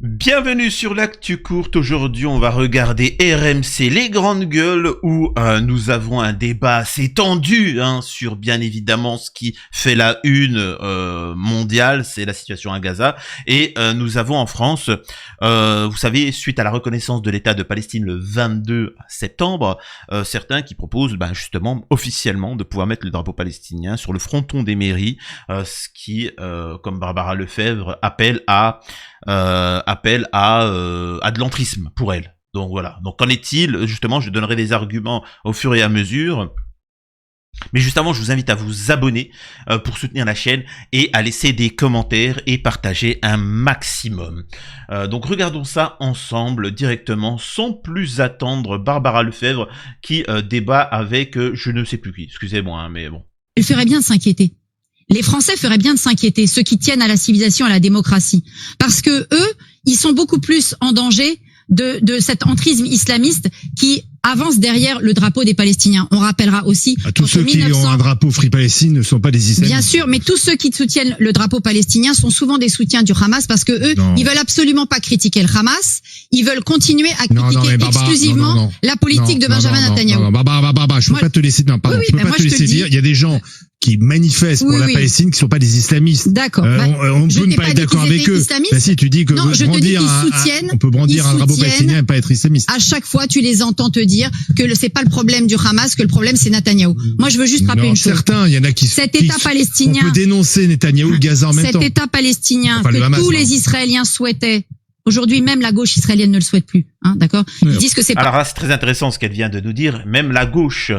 Bienvenue sur l'actu courte. Aujourd'hui, on va regarder RMC Les Grandes Gueules où nous avons un débat assez tendu sur bien évidemment ce qui fait la une mondiale, c'est la situation à Gaza. Et nous avons en France, vous savez, suite à la reconnaissance de l'État de Palestine le 22 septembre, certains qui proposent justement officiellement de pouvoir mettre le drapeau palestinien sur le fronton des mairies, ce qui, comme Barbara Lefebvre, appelle à de l'entrisme pour elle. Donc voilà. Donc qu'en est-il? Justement, je donnerai des arguments au fur et à mesure. Mais juste avant, je vous invite à vous abonner pour soutenir la chaîne et à laisser des commentaires et partager un maximum. Donc regardons ça ensemble directement, sans plus attendre. Barbara Lefebvre qui débat avec je ne sais plus qui. Excusez-moi, mais bon. Elle ferait bien de s'inquiéter. Les Français feraient bien de s'inquiéter, ceux qui tiennent à la civilisation, à la démocratie. Parce que eux, ils sont beaucoup plus en danger de cet entrisme islamiste qui avance derrière le drapeau des Palestiniens. On rappellera aussi... tous ceux qui ont un drapeau Free Palestine ne sont pas des islamistes. Bien sûr, mais tous ceux qui soutiennent le drapeau palestinien sont souvent des soutiens du Hamas parce que eux, ils veulent absolument pas critiquer le Hamas. Ils veulent continuer à critiquer exclusivement la politique de Benjamin Netanyahou. Barbara, je peux pas te laisser... Non, pardon, je peux pas te laisser dire. Il y a des gens qui manifestent pour la Palestine qui sont pas des islamistes. D'accord. On peut ne pas être d'accord avec eux. Bah si, tu dis que on peut brandir un drapeau palestinien et pas être islamiste. À chaque fois, tu les entends te dire que c'est pas le problème du Hamas, que le problème c'est Netanyahou. Moi, je veux juste rappeler une chose. Certains, il y en a qui cet État palestinien. On peut dénoncer Netanyahou, Gaza en même temps. Cet État palestinien que tous les Israéliens souhaitaient. Aujourd'hui, même la gauche israélienne ne le souhaite plus, d'accord? Ils disent que c'est pas... Alors là, c'est très intéressant ce qu'elle vient de nous dire. Même la gauche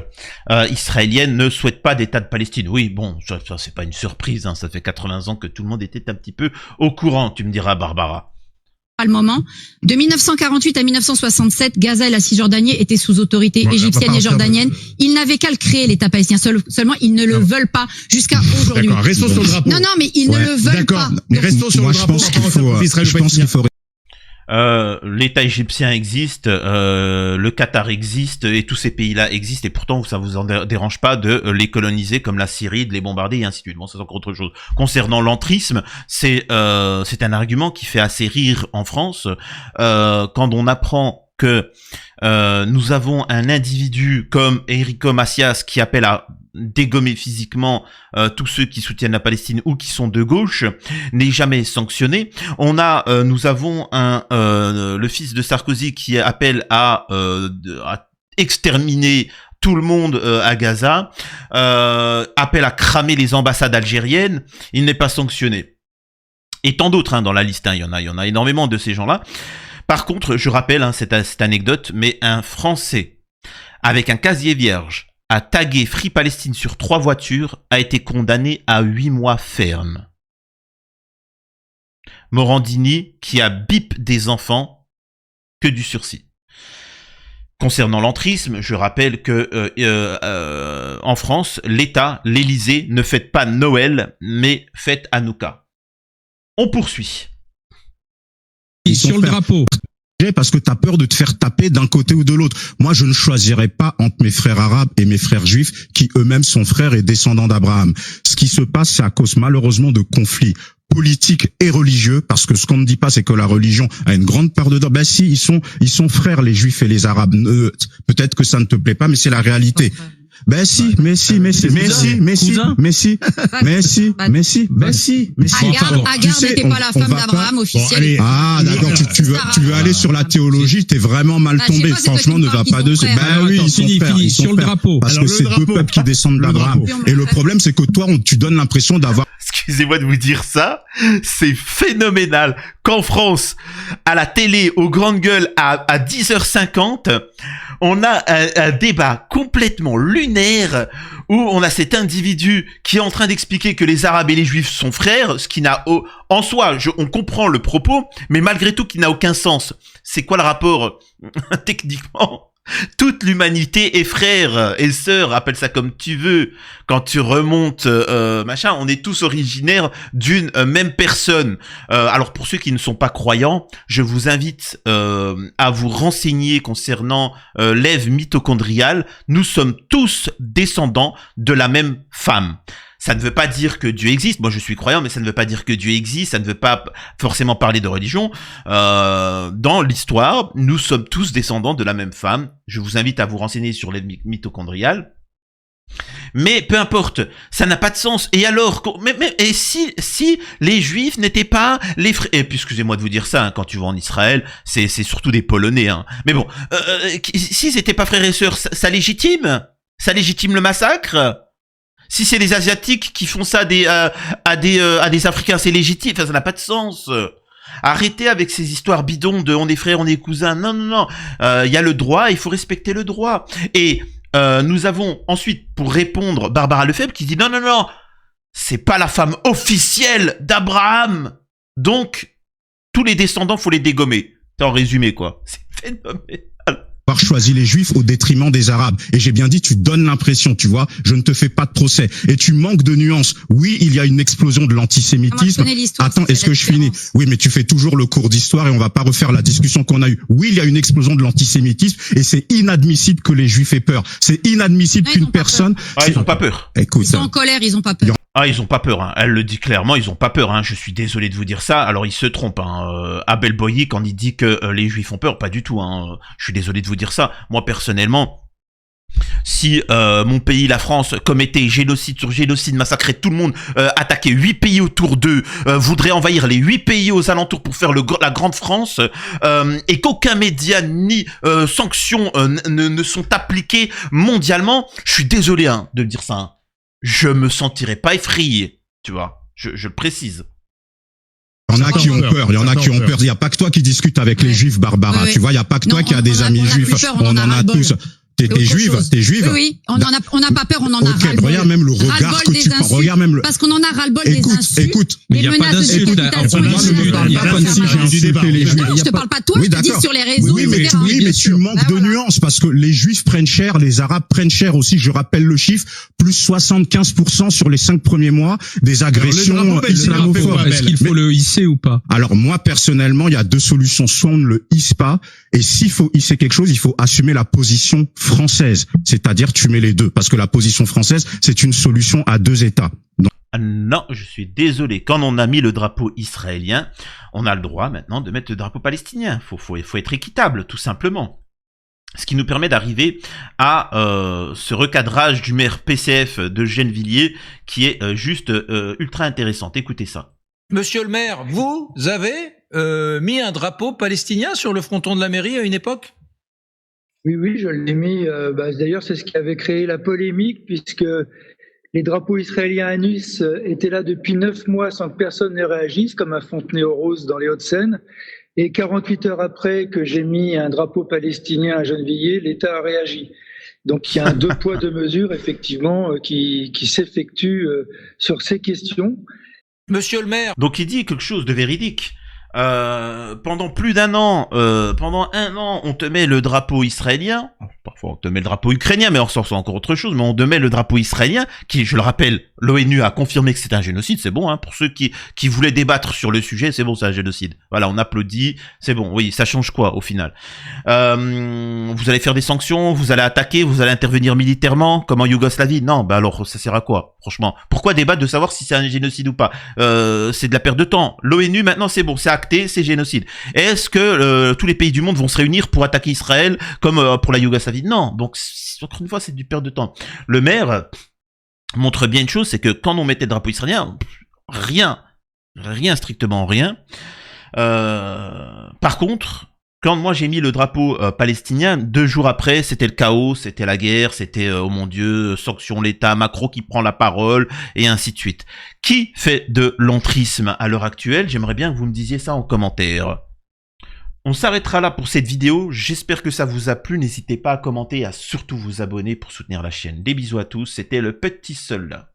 israélienne ne souhaite pas d'État de Palestine. Oui, bon, ça c'est pas une surprise, ça fait 80 ans que tout le monde était un petit peu au courant, tu me diras, Barbara. À le moment, de 1948 à 1967, Gaza et la Cisjordanie étaient sous autorité égyptienne et jordanienne. Ils n'avaient qu'à le créer, l'État palestinien. Seulement, ils ne le veulent pas jusqu'à aujourd'hui. D'accord, restons sur le drapeau. Non, mais ils ne le veulent pas. Mais restons sur le drapeau. Je pense qu'il faut l'État égyptien existe, le Qatar existe et tous ces pays-là existent et pourtant ça vous en dérange pas de les coloniser comme la Syrie, de les bombarder et ainsi de suite. Bon, ça c'est encore autre chose. Concernant l'entrisme, c'est un argument qui fait assez rire en France quand on apprend que nous avons un individu comme Enrico Macias qui appelle à dégommer physiquement tous ceux qui soutiennent la Palestine ou qui sont de gauche, n'est jamais sanctionné. Nous avons le fils de Sarkozy qui appelle à exterminer tout le monde à Gaza, appelle à cramer les ambassades algériennes, il n'est pas sanctionné. Et tant d'autres dans la liste, il y en a énormément de ces gens-là. Par contre, je rappelle cette anecdote, mais un Français avec un casier vierge a tagué Free Palestine sur 3 voitures, a été condamné à 8 mois ferme. Morandini, qui a bip des enfants, que du sursis. Concernant l'entrisme, je rappelle que en France, l'État, l'Élysée, ne fête pas Noël, mais fête Hanouka. On poursuit. Sur le drapeau. Parce que t'as peur de te faire taper d'un côté ou de l'autre. Moi, je ne choisirais pas entre mes frères arabes et mes frères juifs, qui eux-mêmes sont frères et descendants d'Abraham. Ce qui se passe, c'est à cause malheureusement de conflits politiques et religieux, parce que ce qu'on ne dit pas, c'est que la religion a une grande part dedans. Ben si, ils sont frères, les juifs et les arabes. Peut-être que ça ne te plaît pas, mais c'est la réalité. Ben si, mais si. Agar n'était pas la femme d'Abraham officielle. Ah, d'accord, tu veux aller sur la théologie, t'es vraiment mal tombé. Franchement, ne va pas dessus. Ben oui, ils sont frères. Sur le drapeau. Parce que c'est deux peuples qui descendent d'Abraham. Et le problème, c'est que toi, tu donnes l'impression d'avoir... Excusez-moi de vous dire ça, c'est phénoménal qu'en France, à la télé, aux grandes gueules, à 10h50, on a un débat complètement lunaire où on a cet individu qui est en train d'expliquer que les Arabes et les Juifs sont frères, ce qui n'a en soi, on comprend le propos, mais malgré tout qui n'a aucun sens. C'est quoi le rapport techniquement? Toute l'humanité est frère et sœur, appelle ça comme tu veux. Quand tu remontes, on est tous originaires d'une même personne. Alors pour ceux qui ne sont pas croyants, je vous invite à vous renseigner concernant l'Ève mitochondriale. Nous sommes tous descendants de la même femme. Ça ne veut pas dire que Dieu existe. Moi, je suis croyant, mais ça ne veut pas dire que Dieu existe. Ça ne veut pas forcément parler de religion. Dans l'histoire, nous sommes tous descendants de la même femme. Je vous invite à vous renseigner sur les mitochondriales. Mais peu importe, ça n'a pas de sens. Et alors, et si les Juifs n'étaient pas les frères, et puis excusez-moi de vous dire ça, hein, quand tu vas en Israël, c'est surtout des Polonais. Hein. Mais bon, s'ils n'étaient pas frères et sœurs, ça légitime le massacre. Si c'est les Asiatiques qui font ça à des Africains, c'est légitime. Enfin, ça n'a pas de sens. Arrêtez avec ces histoires bidons de on est frères, on est cousins. Non. Il y a le droit, il faut respecter le droit. Et nous avons ensuite, pour répondre, Barbara Lefebvre qui dit non, c'est pas la femme officielle d'Abraham. Donc, tous les descendants, faut les dégommer. C'est en résumé, quoi. C'est phénoménal. Avoir choisi les Juifs au détriment des Arabes. Et j'ai bien dit, tu donnes l'impression, tu vois, je ne te fais pas de procès. Et tu manques de nuances. Oui, il y a une explosion de l'antisémitisme. Attends, est-ce que je finis? Oui, mais tu fais toujours le cours d'histoire et on va pas refaire la discussion qu'on a eue. Oui, il y a une explosion de l'antisémitisme et c'est inadmissible que les Juifs aient peur. C'est inadmissible qu'une personne... Ah, ils ont pas peur. Écoute, ils sont en colère, ils ont pas peur. Ah, ils ont pas peur, hein. Elle le dit clairement, ils ont pas peur, hein. Je suis désolé de vous dire ça. Alors, il se trompe, hein. Abel Boyer, quand il dit que les Juifs ont peur, pas du tout, hein. Je suis désolé de vous dire ça. Moi, personnellement, si mon pays, la France, commettait génocide sur génocide, massacrait tout le monde, attaquait 8 pays autour d'eux, voudrait envahir les 8 pays aux alentours pour faire la grande France, et qu'aucun média ni sanctions ne sont appliquées mondialement, je suis désolé, hein, de dire ça, hein. Je me sentirais pas effrayé, tu vois. Je le précise. Il y en a qui ont peur, il y en a qui ont peur. Il n'y a pas que toi qui discute avec les Juifs, Barbara. Tu vois, il n'y a pas que toi qui a des amis juifs. On en a tous. T'es juive? Oui, on n'a pas peur, on en a ras-le-bol. Regarde même le regard que tu prends. Regarde même le... Parce qu'on en a ras-le-bol des insultes. Écoute, mais il n'y a pas d'insultes. Je te parle pas de toi, je te dis sur les réseaux. Oui, mais tu manques de nuances parce que les Juifs prennent cher, les Arabes prennent cher aussi. Je rappelle le chiffre, plus 75% sur les 5 premiers mois des agressions islamophobes. Est-ce qu'il faut le hisser ou pas? Alors moi, personnellement, il y a deux solutions. Soit on ne le hisse pas, et s'il faut hisser quelque chose, il faut assumer la position française, c'est-à-dire tu mets les deux, parce que la position française, c'est une solution à 2 États. Donc... Non, je suis désolé. Quand on a mis le drapeau israélien, on a le droit maintenant de mettre le drapeau palestinien. Faut être équitable, tout simplement. Ce qui nous permet d'arriver à ce recadrage du maire PCF de Gennevilliers, qui est juste ultra intéressant. Écoutez ça. Monsieur le maire, vous avez mis un drapeau palestinien sur le fronton de la mairie à une époque ? Oui, je l'ai mis. D'ailleurs, c'est ce qui avait créé la polémique, puisque les drapeaux israéliens à Nice étaient là depuis 9 mois sans que personne ne réagisse, comme à Fontenay-aux-Roses dans les Hauts-de-Seine. Et 48 heures après que j'ai mis un drapeau palestinien à Gennevilliers, l'État a réagi. Donc il y a un 2 poids 2 mesures, effectivement, qui s'effectue sur ces questions. Monsieur le maire. Donc il dit quelque chose de véridique. Pendant plus d'un an, pendant 1 an, on te met le drapeau israélien. Parfois, on te met le drapeau ukrainien, mais on sort c'est encore autre chose. Mais on te met le drapeau israélien, qui, je le rappelle, l'ONU a confirmé que c'est un génocide. C'est bon, hein. Pour ceux qui voulaient débattre sur le sujet, c'est bon, c'est un génocide. Voilà, on applaudit. C'est bon. Oui, ça change quoi, au final? Vous allez faire des sanctions, vous allez attaquer, vous allez intervenir militairement, comme en Yougoslavie? Non, alors, ça sert à quoi? Franchement. Pourquoi débattre de savoir si c'est un génocide ou pas? C'est de la perte de temps. L'ONU, maintenant, c'est bon, c'est acté, c'est génocide. Est-ce que tous les pays du monde vont se réunir pour attaquer Israël comme pour la Yougoslavie? Non. Donc, encore une fois, c'est du perte de temps. Le maire montre bien une chose, c'est que quand on mettait le drapeau israélien, rien, strictement rien. Par contre, quand moi j'ai mis le drapeau palestinien, 2 jours après, c'était le chaos, c'était la guerre, c'était oh mon Dieu, sanction l'État, Macron qui prend la parole, et ainsi de suite. Qui fait de l'entrisme à l'heure actuelle? J'aimerais bien que vous me disiez ça en commentaire. On s'arrêtera là pour cette vidéo, j'espère que ça vous a plu, n'hésitez pas à commenter et à surtout vous abonner pour soutenir la chaîne. Des bisous à tous, c'était le petit soldat.